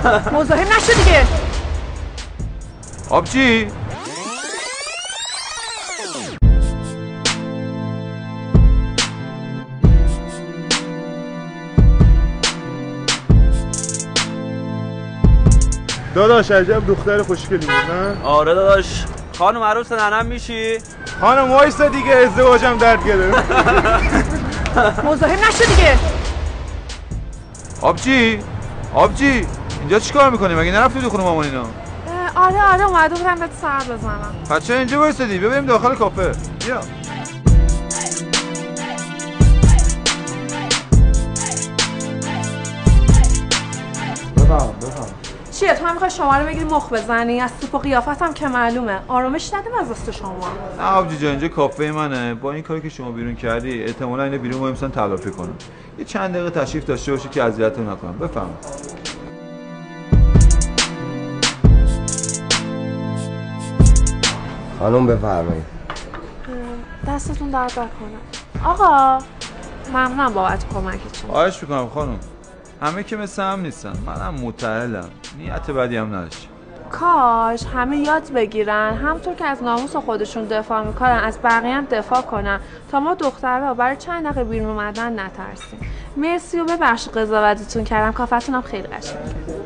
مزاحم نشو دیگه. آبجی داداش عجب دختر خوشگلی بود نه؟ آره داداش. خانم عروس ننم میشی؟ خانم وایسا دیگه ازدواجم درد گرفت. مزاحم نشو دیگه. آبجی اینجا چیکار میکنی؟ مگه نرفتی تو خونه مامان اینا؟ آره اومده بودم بهت سر بزنم. پس چرا اینجا وایسادی؟ بیا بریم داخل کافه. بیا. بفهم. چیه تو هم میخوای شما رو بگیری مخ بزنی؟ از سوپ و قیافت هم که معلومه. آرامش ندیم از دست شما. نه آبجی جان اینجا کافه منه. با این کاری که شما بیرون کردی احتمالاً اینا بیرون وای میسن تلافی کنن. یه چند دقیقه تشریف داشته باشی که اذیتتون نکنم. بفهم. خانم بفرمایید. دستتون درد نکنه. آقا ممنونم بابت کمکتون. خواهش میکنم خانم. همه که مثل هم نیستن. منم متأهلم. نیت بدی هم نداشتم. کاش همه یاد بگیرن همونطور که از ناموس خودشون دفاع میکنن از بقیه هم دفاع کنن تا ما دخترها برای چند دقیقه بیرون اومدن نترسیم. مرسی و ببخشید قضاوتتون کردم. کافتون هم خیلی قشنگه.